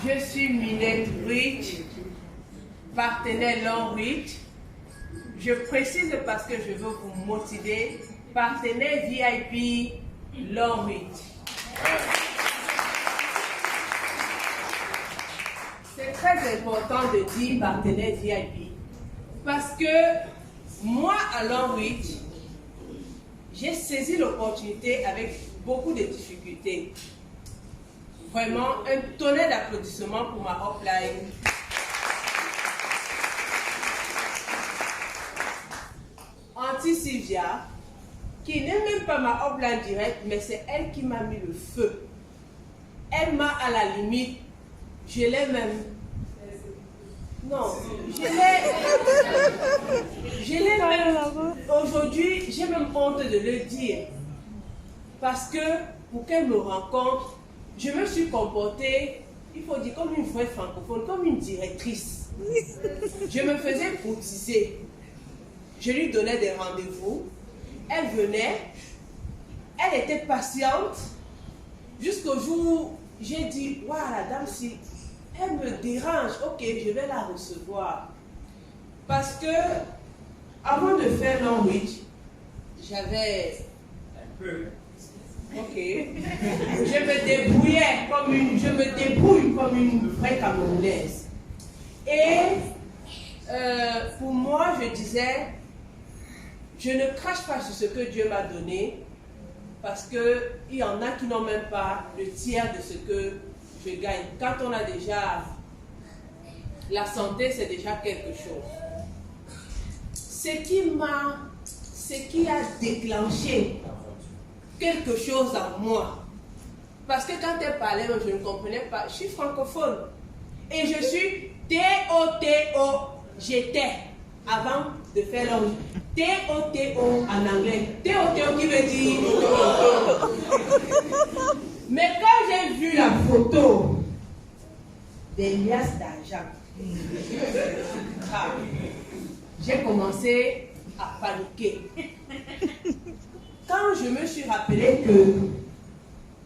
Je suis Minette Rich, partenaire Longreach. Je précise parce que je veux vous motiver, partenaire VIP Longreach. C'est très important de dire partenaire VIP parce que moi à Longreach, j'ai saisi l'opportunité avec beaucoup de difficultés. Vraiment, un tonnerre d'applaudissements pour ma upline. Auntie Sylvia, qui n'est même pas ma upline directe, mais c'est elle qui m'a mis le feu. Elle m'a à la limite, je l'ai même... Non, je l'ai même... Aujourd'hui, j'ai même honte de le dire. Parce que pour qu'elle me rencontre, je me suis comportée, il faut dire, comme une vraie francophone, comme une directrice. Je me faisais courtiser. Je lui donnais des rendez-vous. Elle venait. Elle était patiente. Jusqu'au jour où j'ai dit, waouh, la dame, si elle me dérange, ok, je vais la recevoir. Parce que, avant de faire Longreach, j'avais un peu... Ok. Je me débrouille comme une vraie Camerounaise. Et pour moi, je disais, je ne crache pas sur ce que Dieu m'a donné, parce qu'il y en a qui n'ont même pas le tiers de ce que je gagne. Quand on a déjà la santé, c'est déjà quelque chose. Ce qui a déclenché quelque chose en moi. Parce que quand elle parlait, je ne comprenais pas. Je suis francophone. Et je suis T-O-T-O. J'étais avant de faire l'anglais. T-O-T-O en anglais. T-O-T-O qui veut dire. Mais quand j'ai vu la photo des liasses d'argent, j'ai commencé à paniquer. Quand je me suis rappelé que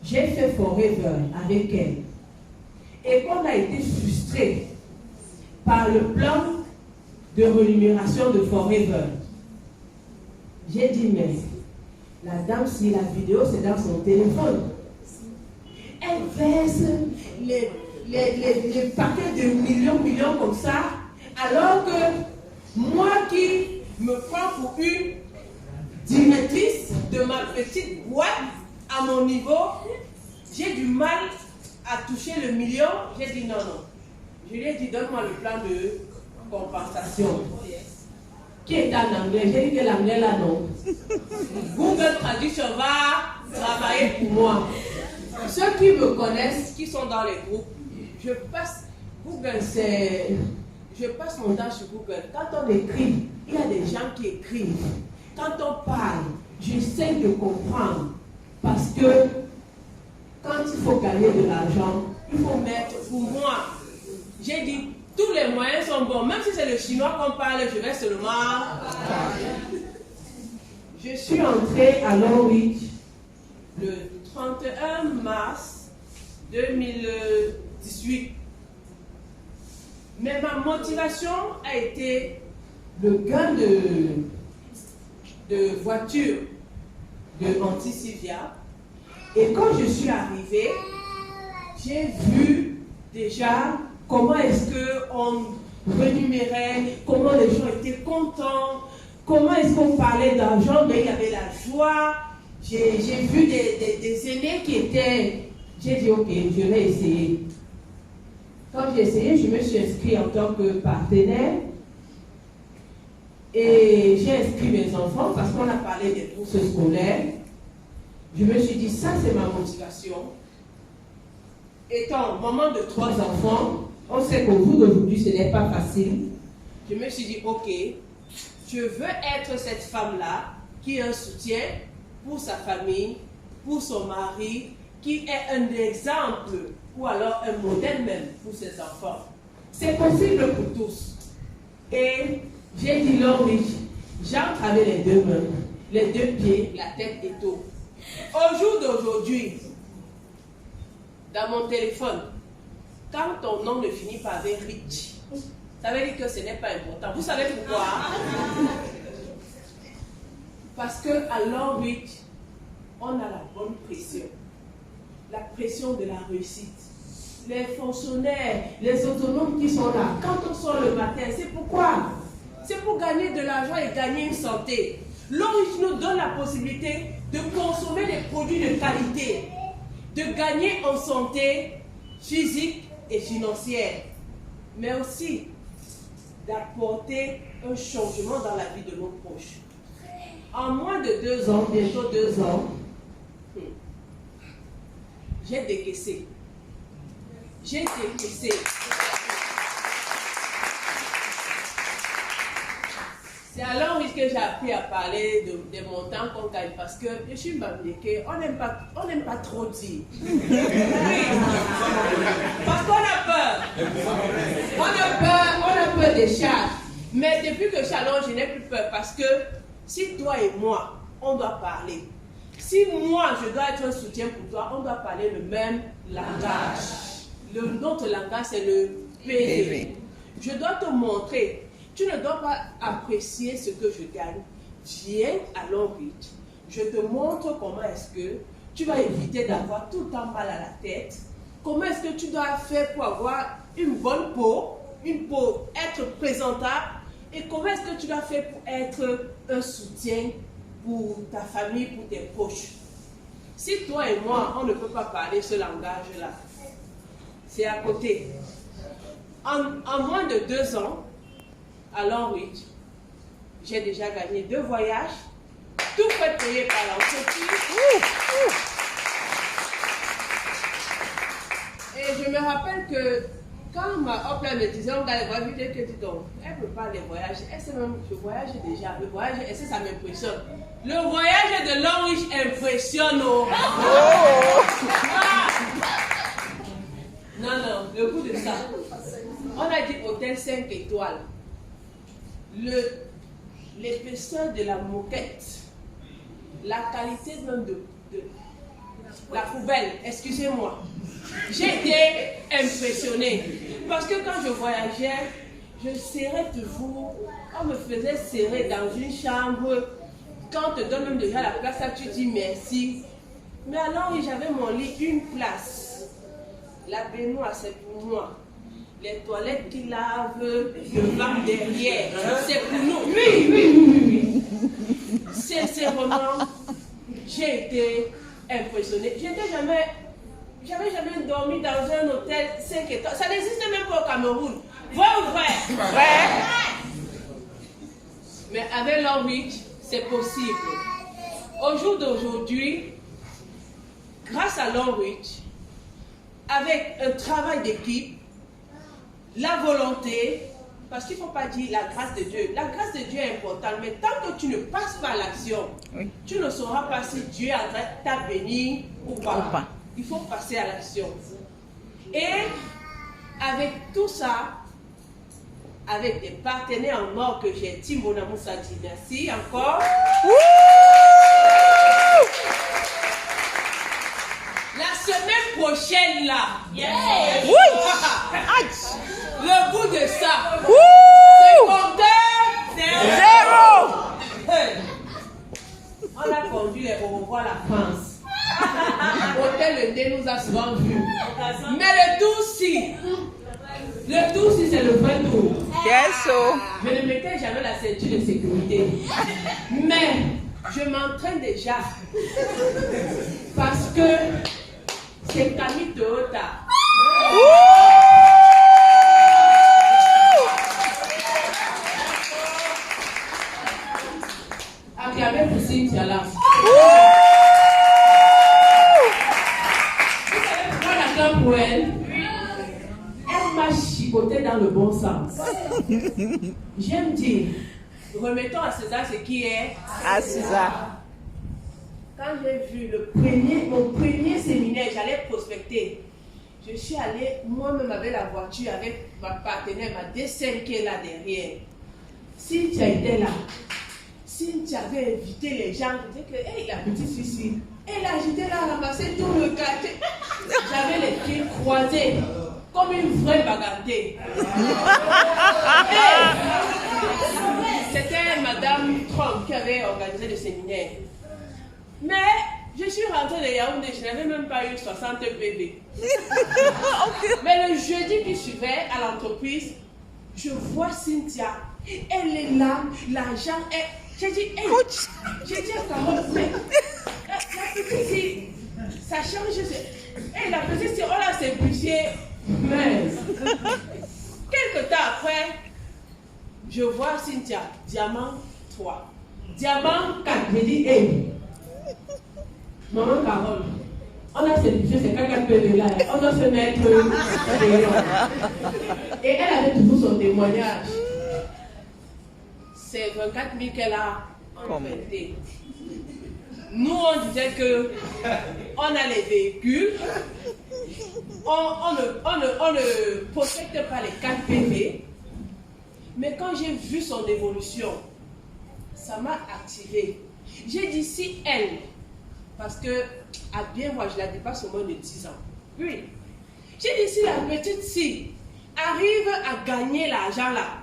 j'ai fait Forever avec elle et qu'on a été frustré par le plan de rémunération de Forever, j'ai dit, mais la dame, si la vidéo c'est dans son téléphone, elle verse les paquets de millions comme ça, alors que moi qui me prends pour une directrice de ma petite boîte à mon niveau, j'ai du mal à toucher le million. J'ai dit non. Je lui ai dit, donne-moi le plan de compensation. Qui est en anglais? J'ai dit que l'anglais là non. Google Traduction va travailler pour moi. Ceux qui me connaissent, qui sont dans les groupes, je passe Google, je passe mon temps sur Google. Quand on écrit, il y a des gens qui écrivent. Quand on parle, j'essaie de comprendre. Parce que quand il faut gagner de l'argent, il faut mettre, pour moi, j'ai dit, tous les moyens sont bons. Même si c'est le chinois qu'on parle, je vais seulement... Je suis entrée à Longreach le 31 mars 2018. Mais ma motivation a été le gain de voiture de Auntie Sylvia. Et quand je suis arrivée, j'ai vu déjà comment est-ce qu'on rémunérait, comment les gens étaient contents, comment est-ce qu'on parlait d'argent, mais il y avait la joie. J'ai vu des aînés qui étaient... J'ai dit, ok, je vais essayer. Quand j'ai essayé, je me suis inscrite en tant que partenaire. Et j'ai inscrit mes enfants parce qu'on a parlé des bourses scolaires. Je me suis dit, ça c'est ma motivation. Étant maman de 3 enfants, on sait qu'au jour d'aujourd'hui, ce n'est pas facile. Je me suis dit, ok, je veux être cette femme-là qui est un soutien pour sa famille, pour son mari, qui est un exemple ou alors un modèle même pour ses enfants. C'est possible pour tous. Et j'ai dit Longreach, j'entre avec les 2 mains, les 2 pieds, la tête et tout. Au jour d'aujourd'hui, dans mon téléphone, quand ton nom ne finit pas avec Rich, ça veut dire que ce n'est pas important. Vous savez pourquoi? Parce qu'à Long Rich, on a la bonne pression. La pression de la réussite. Les fonctionnaires, les autonomes qui sont là, quand on sort le matin, c'est pourquoi? C'est pour gagner de l'argent et gagner une santé. Long Rich nous donne la possibilité de consommer des produits de qualité, de gagner en santé physique et financière, mais aussi d'apporter un changement dans la vie de nos proches. En moins de 2 ans, bientôt 2 ans, j'ai décaissé. C'est à Long Rich que j'ai appris à parler des montants qu'on gagne parce que je suis Bamileke, on n'aime pas trop dire. Parce qu'on a peur. On a peur des charges. Mais depuis que Shalom, je n'ai plus peur parce que si toi et moi, on doit parler. Si moi, je dois être un soutien pour toi, on doit parler le même langage. Notre langage, c'est le PV. Je dois te montrer. Tu ne dois pas apprécier ce que je gagne. Viens à Long Rich. Je te montre comment est-ce que tu vas éviter d'avoir tout le temps mal à la tête. Comment est-ce que tu dois faire pour avoir une bonne peau, être présentable. Et comment est-ce que tu dois faire pour être un soutien pour ta famille, pour tes proches. Si toi et moi, on ne peut pas parler ce langage-là, c'est à côté. En moins de 2 ans, à Long Rich, j'ai déjà gagné 2 voyages, tout fait payer par l'entreprise. Et je me rappelle que quand ma hop-là me disait, on gagne les voyages, je disais que dis donc, elle ne peut pas les voyages. Elle sait même que je voyage déjà. Le voyage, et ça m'impressionne. Le voyage de Long Rich impressionne. Non, le goût de ça. On a dit hôtel 5 étoiles. L'épaisseur de la moquette, la qualité même de la poubelle, excusez-moi. J'ai été impressionnée. Parce que quand je voyageais, je serrais toujours. On me faisait serrer dans une chambre. Quand on te donne même déjà la place, là, tu dis merci. Mais alors, j'avais mon lit, une place. La baignoire, c'est pour moi. Les toilettes qui lavent devant, derrière, c'est pour nous. Oui. C'est vraiment, j'ai été impressionnée. J'avais jamais dormi dans un hôtel 5 étoiles. Ça n'existe même pas au Cameroun. Vrai ou vrai? Vrai. Mais avec Long Rich, c'est possible. Au jour d'aujourd'hui, grâce à Long Rich, avec un travail d'équipe, la volonté, parce qu'il ne faut pas dire la grâce de Dieu. La grâce de Dieu est importante, mais tant que tu ne passes pas à l'action, tu ne sauras pas si Dieu est en train de t'a béni ou pas. Il faut passer à l'action. Et avec tout ça, avec des partenaires en or que j'ai, Timona Moussa dit merci encore. La semaine prochaine là, le goût de ça, c'est compteur zéro. On a conduit les au revoir la France. Hôtel Le Dé nous a souvent vus. Mais le tour si c'est le vrai tour. Je ne mettais jamais la ceinture de sécurité. Mais je m'entraîne déjà. Parce que c'est Camille Toyota. Avec pour Cynthia là. Pour elle m'a chicoté dans le bon sens. J'aime dire, remettons à César ce qui est à César. Quand j'ai vu mon premier séminaire, j'allais prospecter. Je suis allée moi-même avec la voiture, avec ma partenaire, ma décenne qui est là derrière. Cynthia était là. Cynthia avait invité les gens, je disais que hey, la petite fille, elle a j'étais là à ramasser tout le quartier. J'avais les pieds croisés. comme une vraie bagatelle. C'était Madame Trump qui avait organisé le séminaire. Mais je suis rentrée de Yaoundé, je n'avais même pas eu 60 bébés. Mais le jeudi qui suivait à l'entreprise, je vois Cynthia. Elle est là, l'argent est... J'ai dit, hey, j'ai dit à Carole, mais la petite fille, ça change. Et la petite fille, on a ses bustiers minces. Quelque temps après, je vois Cynthia, diamant 3, diamant 4. J'ai dit, hey, maman Carole, on a ses bustiers, c'est quelqu'un de là, on doit se mettre et elle avait toujours son témoignage. C'est 24 000 qu'elle a emprunté. Nous, on disait que on a les véhicules, on ne possède pas les 4 PV, mais quand j'ai vu son évolution, ça m'a activé. J'ai dit si elle, parce que à bien moi je la dépasse au moins de 10 ans. Oui. J'ai dit si la petite fille arrive à gagner l'argent là,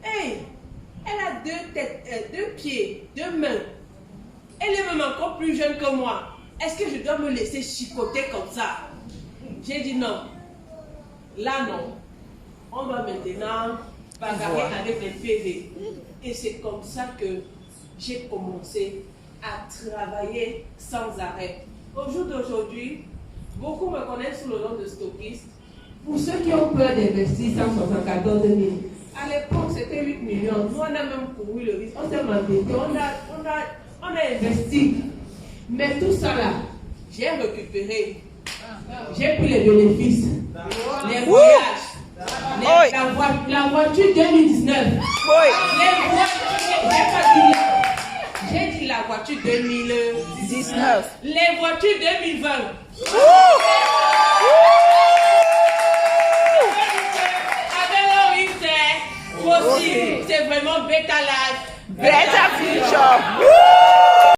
hey, elle a 2 têtes, 2 pieds, 2 mains. Elle est même encore plus jeune que moi. Est-ce que je dois me laisser chicoter comme ça? J'ai dit non. Là non. On doit maintenant bagarrer avec les PV. Et c'est comme ça que j'ai commencé à travailler sans arrêt. Au jour d'aujourd'hui, beaucoup me connaissent sous le nom de stockiste. Pour ceux qui ont peur d'investir 174 000, à l'époque c'était 8 millions. Nous on a même couru le risque. On s'est endetté, on a investi. Mais tout ça là, j'ai récupéré. J'ai pris les bénéfices, les voyages, la voiture 2019. J'ai dit la voiture 2019. Les voitures 2020. C'est vraiment bêta life. Better future.